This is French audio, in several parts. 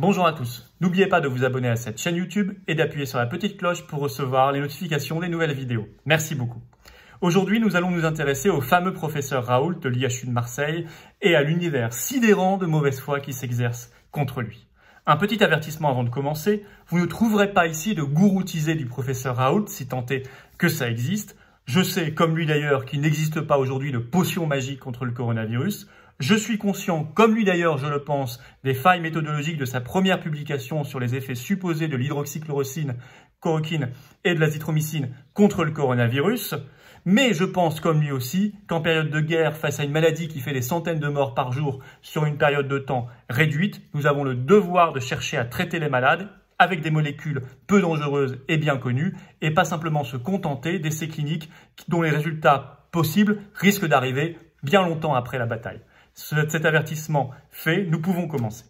Bonjour à tous, n'oubliez pas de vous abonner à cette chaîne YouTube et d'appuyer sur la petite cloche pour recevoir les notifications des nouvelles vidéos. Merci beaucoup. Aujourd'hui, nous allons nous intéresser au fameux professeur Raoult de l'IHU de Marseille et à l'univers sidérant de mauvaise foi qui s'exerce contre lui. Un petit avertissement avant de commencer, vous ne trouverez pas ici de gouroutisé du professeur Raoult, si tant est que ça existe. Je sais, comme lui d'ailleurs, qu'il n'existe pas aujourd'hui de potion magique contre le coronavirus. Je suis conscient, comme lui d'ailleurs, je le pense, des failles méthodologiques de sa première publication sur les effets supposés de l'hydroxychloroquine et de l'azithromycine contre le coronavirus. Mais je pense, comme lui aussi, qu'en période de guerre, face à une maladie qui fait des centaines de morts par jour sur une période de temps réduite, nous avons le devoir de chercher à traiter les malades avec des molécules peu dangereuses et bien connues, et pas simplement se contenter d'essais cliniques dont les résultats possibles risquent d'arriver bien longtemps après la bataille. Cet avertissement fait, nous pouvons commencer.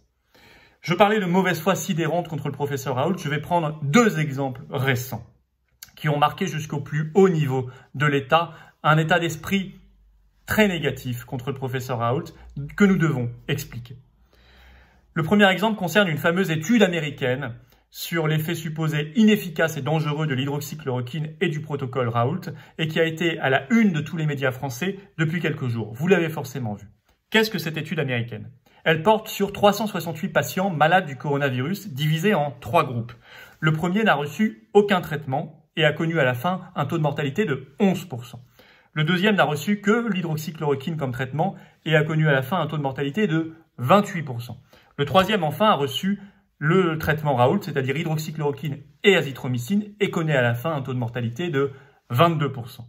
Je parlais de mauvaise foi sidérante contre le professeur Raoult. Je vais prendre deux exemples récents qui ont marqué jusqu'au plus haut niveau de l'État un état d'esprit très négatif contre le professeur Raoult que nous devons expliquer. Le premier exemple concerne une fameuse étude américaine sur l'effet supposé inefficace et dangereux de l'hydroxychloroquine et du protocole Raoult et qui a été à la une de tous les médias français depuis quelques jours. Vous l'avez forcément vu. Qu'est-ce que cette étude américaine? Elle porte sur 368 patients malades du coronavirus divisés en 3 groupes. Le premier n'a reçu aucun traitement et a connu à la fin un taux de mortalité de 11%. Le deuxième n'a reçu que l'hydroxychloroquine comme traitement et a connu à la fin un taux de mortalité de 28%. Le troisième enfin a reçu le traitement Raoult, c'est-à-dire hydroxychloroquine et azithromycine, et connaît à la fin un taux de mortalité de 22%.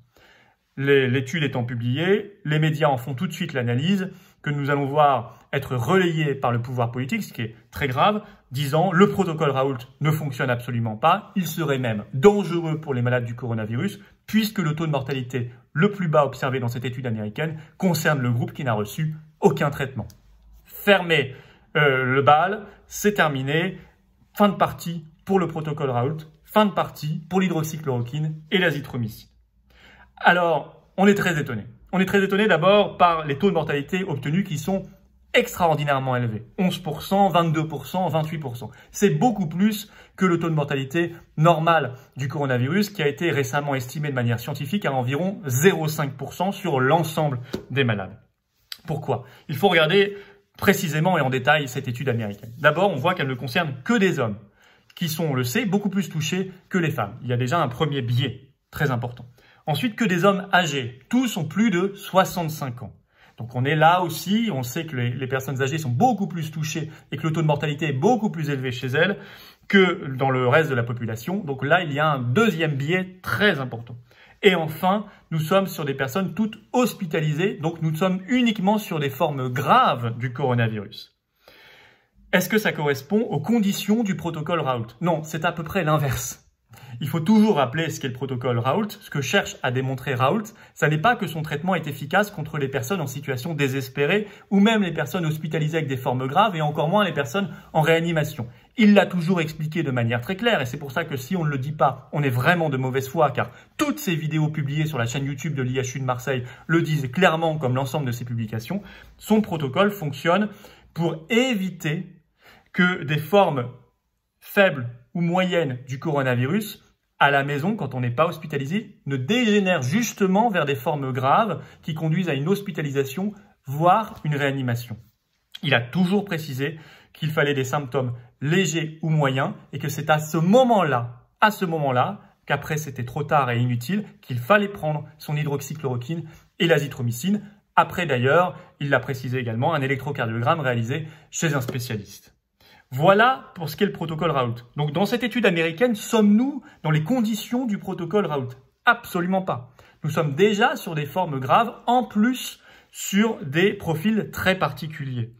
L'étude étant publiée, les médias en font tout de suite l'analyse, que nous allons voir être relayée par le pouvoir politique, ce qui est très grave, disant le protocole Raoult ne fonctionne absolument pas, il serait même dangereux pour les malades du coronavirus, puisque le taux de mortalité le plus bas observé dans cette étude américaine concerne le groupe qui n'a reçu aucun traitement. Fermez le bal, c'est terminé, fin de partie pour le protocole Raoult, fin de partie pour l'hydroxychloroquine et l'azithromycine. Alors, on est très étonné. On est très étonné d'abord par les taux de mortalité obtenus qui sont extraordinairement élevés. 11%, 22%, 28%. C'est beaucoup plus que le taux de mortalité normal du coronavirus qui a été récemment estimé de manière scientifique à environ 0,5% sur l'ensemble des malades. Pourquoi? Il faut regarder précisément et en détail cette étude américaine. D'abord, on voit qu'elle ne concerne que des hommes qui sont, on le sait, beaucoup plus touchés que les femmes. Il y a déjà un premier biais très important. Ensuite, que des hommes âgés. Tous ont plus de 65 ans. Donc on est là aussi, on sait que les personnes âgées sont beaucoup plus touchées et que le taux de mortalité est beaucoup plus élevé chez elles que dans le reste de la population. Donc là, il y a un deuxième biais très important. Et enfin, nous sommes sur des personnes toutes hospitalisées, donc nous sommes uniquement sur des formes graves du coronavirus. Est-ce que ça correspond aux conditions du protocole Raoult? Non, c'est à peu près l'inverse. Il faut toujours rappeler ce qu'est le protocole Raoult. Ce que cherche à démontrer Raoult, ça n'est pas que son traitement est efficace contre les personnes en situation désespérée ou même les personnes hospitalisées avec des formes graves et encore moins les personnes en réanimation. Il l'a toujours expliqué de manière très claire et c'est pour ça que si on ne le dit pas, on est vraiment de mauvaise foi car toutes ces vidéos publiées sur la chaîne YouTube de l'IHU de Marseille le disent clairement comme l'ensemble de ses publications. Son protocole fonctionne pour éviter que des formes faibles ou moyennes du coronavirus à la maison, quand on n'est pas hospitalisé, ne dégénèrent justement vers des formes graves qui conduisent à une hospitalisation, voire une réanimation. Il a toujours précisé qu'il fallait des symptômes légers ou moyens et que c'est à ce moment-là, qu'après c'était trop tard et inutile, qu'il fallait prendre son hydroxychloroquine et l'azithromycine. Après d'ailleurs, il l'a précisé également, un électrocardiogramme réalisé chez un spécialiste. Voilà pour ce qu'est le protocole Raoult. Donc dans cette étude américaine, sommes-nous dans les conditions du protocole Raoult? Absolument pas. Nous sommes déjà sur des formes graves, en plus sur des profils très particuliers.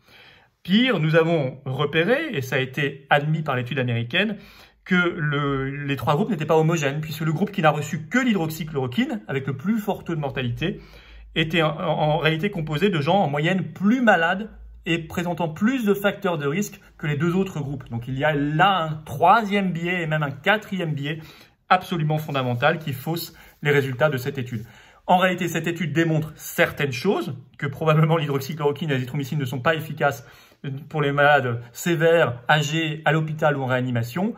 Pire, nous avons repéré, et ça a été admis par l'étude américaine, que les 3 groupes n'étaient pas homogènes, puisque le groupe qui n'a reçu que l'hydroxychloroquine, avec le plus fort taux de mortalité, était en réalité composé de gens en moyenne plus malades et présentant plus de facteurs de risque que les 2 autres groupes. Donc il y a là un 3e biais et même un 4e biais absolument fondamental qui fausse les résultats de cette étude. En réalité, cette étude démontre certaines choses, que probablement l'hydroxychloroquine et l'azithromycine ne sont pas efficaces pour les malades sévères, âgés, à l'hôpital ou en réanimation.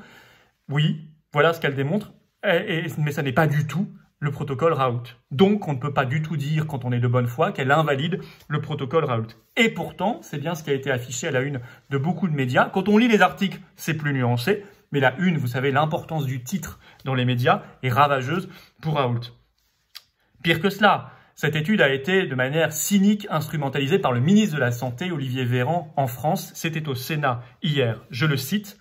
Oui, voilà ce qu'elle démontre, mais ça n'est pas du tout le protocole Raoult. Donc, on ne peut pas du tout dire, quand on est de bonne foi, qu'elle invalide le protocole Raoult. Et pourtant, c'est bien ce qui a été affiché à la une de beaucoup de médias. Quand on lit les articles, c'est plus nuancé, mais la une, vous savez, l'importance du titre dans les médias est ravageuse pour Raoult. Pire que cela, cette étude a été de manière cynique instrumentalisée par le ministre de la Santé, Olivier Véran, en France. C'était au Sénat hier, je le cite.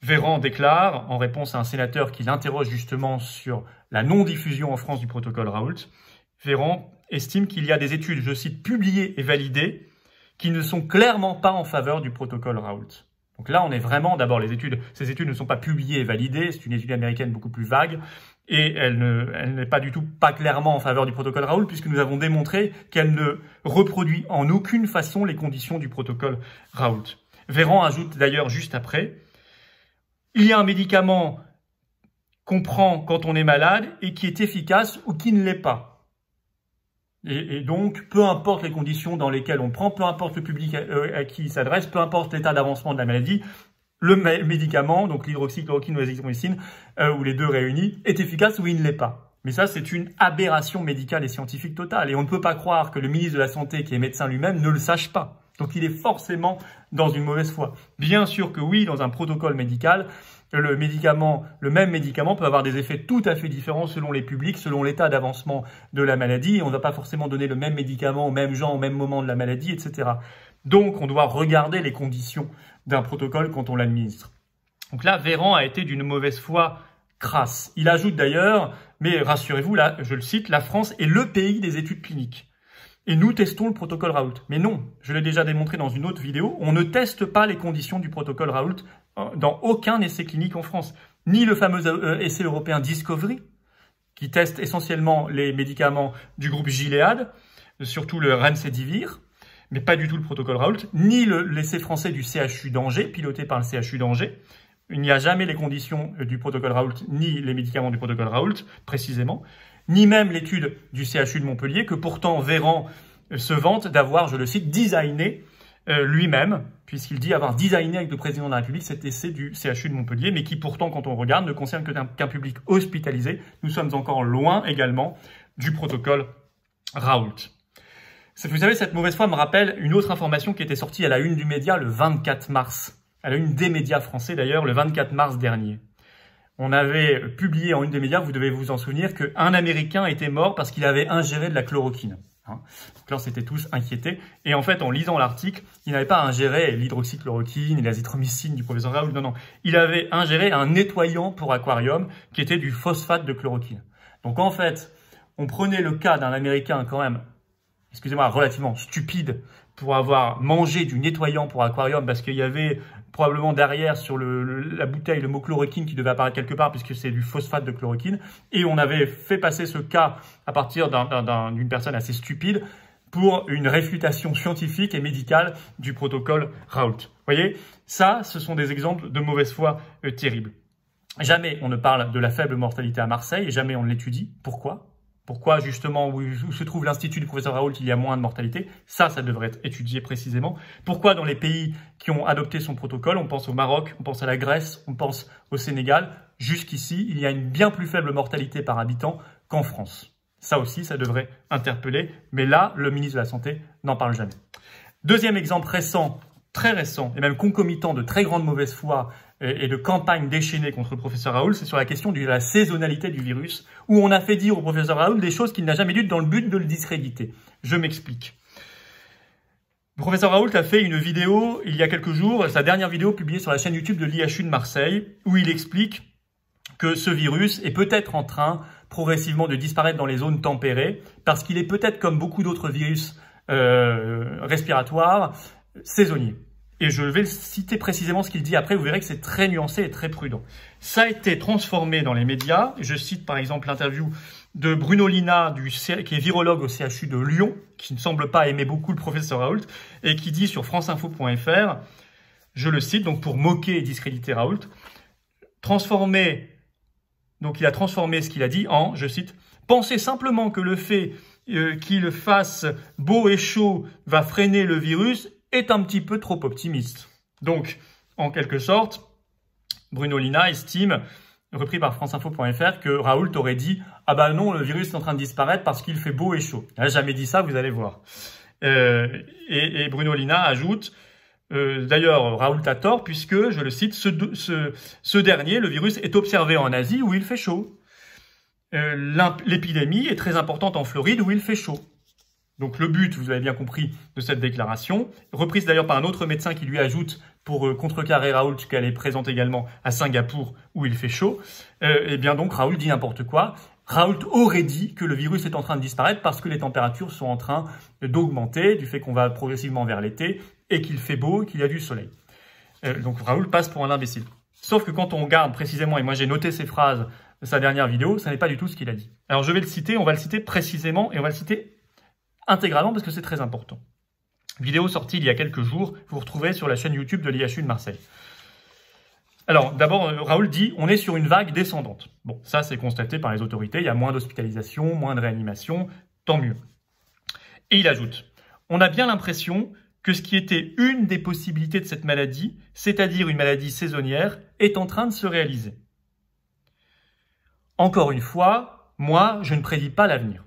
Véran déclare, en réponse à un sénateur qui l'interroge justement sur la non-diffusion en France du protocole Raoult, Véran estime qu'il y a des études, je cite, publiées et validées, qui ne sont clairement pas en faveur du protocole Raoult. Donc là, on est vraiment, d'abord, ces études ne sont pas publiées et validées, c'est une étude américaine beaucoup plus vague, et elle n'est pas du tout, pas clairement en faveur du protocole Raoult, puisque nous avons démontré qu'elle ne reproduit en aucune façon les conditions du protocole Raoult. Véran ajoute d'ailleurs juste après, il y a un médicament qu'on prend quand on est malade et qui est efficace ou qui ne l'est pas. Et donc, peu importe les conditions dans lesquelles on prend, peu importe le public à qui il s'adresse, peu importe l'état d'avancement de la maladie, le médicament, donc l'hydroxychloroquine ou l'azithromycine, ou les deux réunis, est efficace ou il ne l'est pas. Mais ça, c'est une aberration médicale et scientifique totale. Et on ne peut pas croire que le ministre de la Santé, qui est médecin lui-même, ne le sache pas. Donc il est forcément dans une mauvaise foi. Bien sûr que oui, dans un protocole médical, le même médicament peut avoir des effets tout à fait différents selon les publics, selon l'état d'avancement de la maladie. Et on ne va pas forcément donner le même médicament aux mêmes gens au même moment de la maladie, etc. Donc on doit regarder les conditions d'un protocole quand on l'administre. Donc là, Véran a été d'une mauvaise foi crasse. Il ajoute d'ailleurs, mais rassurez-vous, là, je le cite, la France est le pays des études cliniques. Et nous testons le protocole Raoult. Mais non, je l'ai déjà démontré dans une autre vidéo, on ne teste pas les conditions du protocole Raoult dans aucun essai clinique en France. Ni le fameux essai européen Discovery, qui teste essentiellement les médicaments du groupe Gilead, surtout le Remdesivir, mais pas du tout le protocole Raoult, ni l'essai français du CHU d'Angers, piloté par le CHU d'Angers. Il n'y a jamais les conditions du protocole Raoult, ni les médicaments du protocole Raoult, précisément, ni même l'étude du CHU de Montpellier, que pourtant Véran se vante d'avoir, je le cite, designé lui-même, puisqu'il dit avoir designé avec le président de la République cet essai du CHU de Montpellier, mais qui pourtant, quand on regarde, ne concerne qu'un public hospitalisé. Nous sommes encore loin également du protocole Raoult. Vous savez, cette mauvaise foi me rappelle une autre information qui était sortie à la une du média le 24 mars, à la une des médias français d'ailleurs, le 24 mars dernier. On avait publié en une des médias, vous devez vous en souvenir, qu'un Américain était mort parce qu'il avait ingéré de la chloroquine. Donc là, on s'était tous inquiétés. Et en fait, en lisant l'article, il n'avait pas ingéré l'hydroxychloroquine et l'azithromycine du professeur Raoult. Non, non. Il avait ingéré un nettoyant pour aquarium qui était du phosphate de chloroquine. Donc en fait, on prenait le cas d'un Américain quand même, excusez-moi, relativement stupide pour avoir mangé du nettoyant pour aquarium parce qu'il y avait probablement derrière sur la bouteille le mot chloroquine qui devait apparaître quelque part puisque c'est du phosphate de chloroquine. Et on avait fait passer ce cas à partir d'une personne assez stupide pour une réfutation scientifique et médicale du protocole Raoult. Vous voyez, ça, ce sont des exemples de mauvaise foi terribles. Jamais on ne parle de la faible mortalité à Marseille et jamais on ne l'étudie. Pourquoi ? Pourquoi, justement, où se trouve l'institut du professeur Raoult, il y a moins de mortalité? Ça devrait être étudié précisément. Pourquoi, dans les pays qui ont adopté son protocole, on pense au Maroc, on pense à la Grèce, on pense au Sénégal, jusqu'ici, il y a une bien plus faible mortalité par habitant qu'en France. Ça aussi, ça devrait interpeller. Mais là, le ministre de la Santé n'en parle jamais. Deuxième exemple récent, très récent, et même concomitant de très grande mauvaise foi et de campagne déchaînée contre le professeur Raoult, c'est sur la question de la saisonnalité du virus, où on a fait dire au professeur Raoult des choses qu'il n'a jamais dites dans le but de le discréditer. Je m'explique. Le professeur Raoult a fait une vidéo il y a quelques jours, sa dernière vidéo publiée sur la chaîne YouTube de l'IHU de Marseille, où il explique que ce virus est peut-être en train progressivement de disparaître dans les zones tempérées, parce qu'il est peut-être, comme beaucoup d'autres virus respiratoires, saisonnier. Et je vais citer précisément ce qu'il dit après, vous verrez que c'est très nuancé et très prudent. Ça a été transformé dans les médias. Je cite par exemple l'interview de Bruno Lina, qui est virologue au CHU de Lyon, qui ne semble pas aimer beaucoup le professeur Raoult, et qui dit sur franceinfo.fr, je le cite, donc pour moquer et discréditer Raoult, donc il a transformé ce qu'il a dit en, je cite, « Pensez simplement que le fait qu'il fasse beau et chaud va freiner le virus, est un petit peu trop optimiste. Donc, en quelque sorte, Bruno Lina estime, repris par franceinfo.fr, que Raoult aurait dit « Ah bah non, le virus est en train de disparaître parce qu'il fait beau et chaud. » Il n'a jamais dit ça, vous allez voir. Et Bruno Lina ajoute d'ailleurs, Raoult a tort puisque, je le cite, ce dernier, le virus, est observé en Asie où il fait chaud. L'épidémie est très importante en Floride où il fait chaud. Donc le but, vous avez bien compris, de cette déclaration, reprise d'ailleurs par un autre médecin qui lui ajoute, pour contrecarrer Raoult, qu'elle est présente également à Singapour où il fait chaud, et bien donc Raoult dit n'importe quoi. Raoult aurait dit que le virus est en train de disparaître parce que les températures sont en train d'augmenter, du fait qu'on va progressivement vers l'été, et qu'il fait beau, qu'il y a du soleil. Donc Raoult passe pour un imbécile. Sauf que quand on regarde précisément, et moi j'ai noté ces phrases de sa dernière vidéo, ça n'est pas du tout ce qu'il a dit. Alors je vais le citer, on va le citer précisément, et on va le citer intégralement parce que c'est très important. Vidéo sortie il y a quelques jours, vous retrouvez sur la chaîne YouTube de l'IHU de Marseille. Alors, d'abord, Raoult dit « on est sur une vague descendante ». Bon, ça c'est constaté par les autorités, il y a moins d'hospitalisation, moins de réanimation, tant mieux. Et il ajoute « on a bien l'impression que ce qui était une des possibilités de cette maladie, c'est-à-dire une maladie saisonnière, est en train de se réaliser. Encore une fois, moi, je ne prédis pas l'avenir. »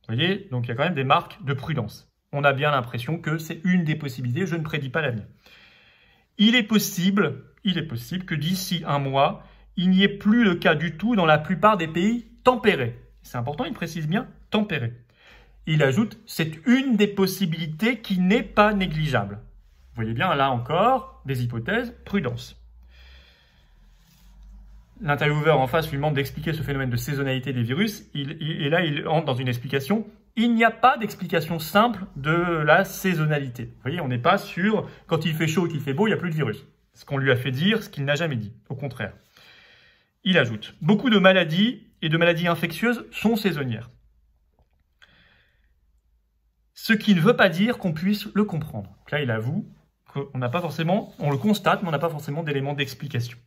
Vous voyez, donc il y a quand même des marques de prudence. On a bien l'impression que c'est une des possibilités, je ne prédis pas l'avenir. Il est possible que d'ici un mois, il n'y ait plus le cas du tout dans la plupart des pays tempérés. C'est important, il précise bien, tempérés. Il ajoute, c'est une des possibilités qui n'est pas négligeable. Vous voyez bien, là encore, des hypothèses, prudence. L'intervieweur en face lui demande d'expliquer ce phénomène de saisonnalité des virus, et là il entre dans une explication. Il n'y a pas d'explication simple de la saisonnalité. Vous voyez, on n'est pas sûr, quand il fait chaud et qu'il fait beau, il n'y a plus de virus. Ce qu'on lui a fait dire, ce qu'il n'a jamais dit. Au contraire. Il ajoute, beaucoup de maladies et de maladies infectieuses sont saisonnières. Ce qui ne veut pas dire qu'on puisse le comprendre. Donc là, il avoue qu'on n'a pas forcément, on le constate, mais on n'a pas forcément d'éléments d'explication.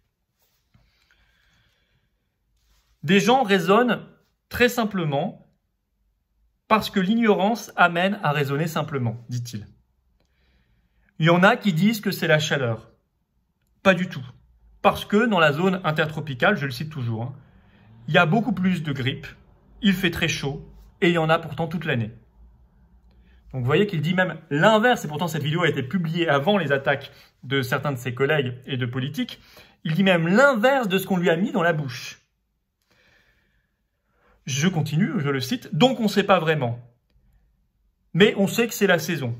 Des gens raisonnent très simplement parce que l'ignorance amène à raisonner simplement, dit-il. Il y en a qui disent que c'est la chaleur. Pas du tout. Parce que dans la zone intertropicale, je le cite toujours, hein, il y a beaucoup plus de grippe, il fait très chaud, et il y en a pourtant toute l'année. Donc vous voyez qu'il dit même l'inverse, et pourtant cette vidéo a été publiée avant les attaques de certains de ses collègues et de politiques, il dit même l'inverse de ce qu'on lui a mis dans la bouche. Je continue, je le cite, donc on ne sait pas vraiment. Mais on sait que c'est la saison.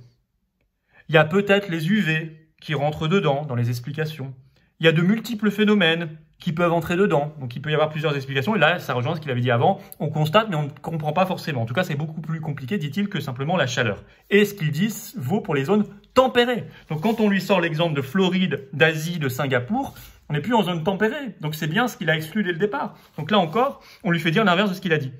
Il y a peut-être les UV qui rentrent dedans, dans les explications. Il y a de multiples phénomènes qui peuvent entrer dedans. Donc il peut y avoir plusieurs explications. Et là, ça rejoint ce qu'il avait dit avant. On constate, mais on ne comprend pas forcément. En tout cas, c'est beaucoup plus compliqué, dit-il, que simplement la chaleur. Et ce qu'il dit vaut pour les zones tempérées. Donc quand on lui sort l'exemple de Floride, d'Asie, de Singapour, on n'est plus en zone tempérée. Donc c'est bien ce qu'il a exclu dès le départ. Donc là encore, on lui fait dire l'inverse de ce qu'il a dit.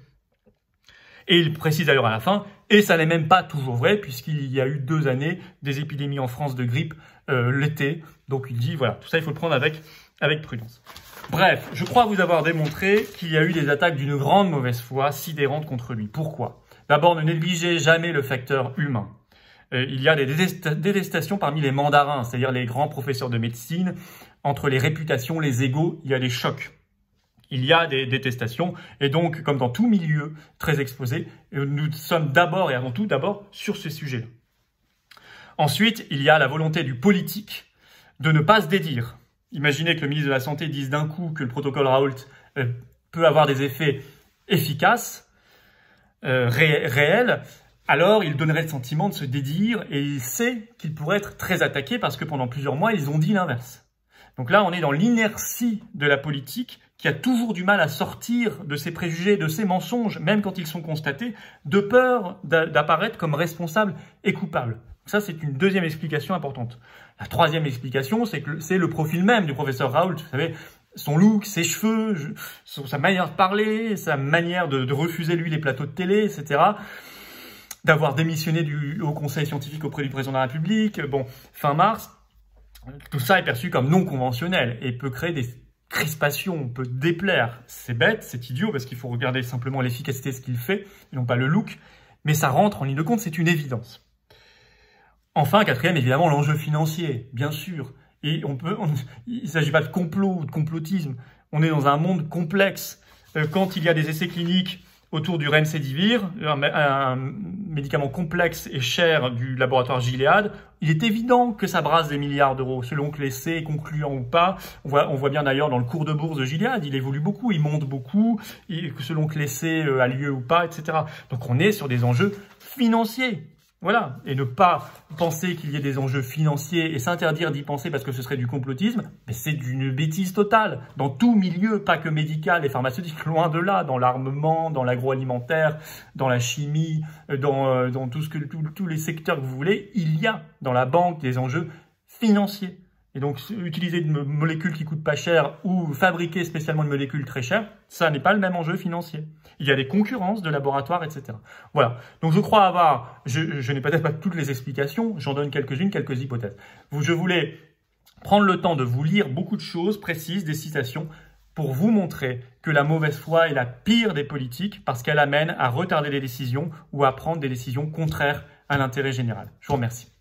Et il précise d'ailleurs à la fin, et ça n'est même pas toujours vrai, puisqu'il y a eu 2 années des épidémies en France de grippe l'été. Donc il dit, voilà, tout ça il faut le prendre avec prudence. Bref, je crois vous avoir démontré qu'il y a eu des attaques d'une grande mauvaise foi sidérantes contre lui. Pourquoi? D'abord, ne négligez jamais le facteur humain. Il y a des détestations parmi les mandarins, c'est-à-dire les grands professeurs de médecine. Entre les réputations, les égos, il y a des chocs. Il y a des détestations, et donc, comme dans tout milieu très exposé, nous sommes d'abord et avant tout sur ce sujet-là. Ensuite, il y a la volonté du politique de ne pas se dédire. Imaginez que le ministre de la Santé dise d'un coup que le protocole Raoult peut avoir des effets efficaces, réels, alors il donnerait le sentiment de se dédire, et il sait qu'il pourrait être très attaqué parce que pendant plusieurs mois, ils ont dit l'inverse. Donc là, on est dans l'inertie de la politique qui a toujours du mal à sortir de ses préjugés, de ses mensonges, même quand ils sont constatés, de peur d'apparaître comme responsable et coupable. Ça, c'est une deuxième explication importante. La troisième explication, c'est que c'est le profil même du professeur Raoult. Vous savez, son look, ses cheveux, sa manière de parler, sa manière de refuser, lui, les plateaux de télé, etc. D'avoir démissionné du Haut Conseil scientifique auprès du président de la République, bon, fin mars. Tout ça est perçu comme non conventionnel et peut créer des crispations, peut déplaire. C'est bête, c'est idiot, parce qu'il faut regarder simplement l'efficacité de ce qu'il fait, et non pas le look, mais ça rentre en ligne de compte, c'est une évidence. Enfin, quatrième, évidemment, l'enjeu financier, bien sûr. Et il ne s'agit pas de complot ou de complotisme. On est dans un monde complexe. Quand il y a des essais cliniques autour du Remdesivir, un médicament complexe et cher du laboratoire Gilead, il est évident que ça brasse des milliards d'euros, selon que l'essai est concluant ou pas. On voit bien d'ailleurs dans le cours de bourse de Gilead, il évolue beaucoup, il monte beaucoup, selon que l'essai a lieu ou pas, etc. Donc on est sur des enjeux financiers. Voilà, et ne pas penser qu'il y ait des enjeux financiers et s'interdire d'y penser parce que ce serait du complotisme, mais c'est d'une bêtise totale. Dans tout milieu, pas que médical et pharmaceutique, loin de là, dans l'armement, dans l'agroalimentaire, dans la chimie, dans tous les secteurs que vous voulez, il y a dans la banque des enjeux financiers. Et donc, utiliser une molécule qui coûte pas cher ou fabriquer spécialement une molécule très chère, ça n'est pas le même enjeu financier. Il y a des concurrences de laboratoires, etc. Voilà. Donc, je crois avoir, je n'ai peut-être pas toutes les explications, j'en donne quelques-unes, quelques hypothèses. Je voulais prendre le temps de vous lire beaucoup de choses précises, des citations, pour vous montrer que la mauvaise foi est la pire des politiques parce qu'elle amène à retarder des décisions ou à prendre des décisions contraires à l'intérêt général. Je vous remercie.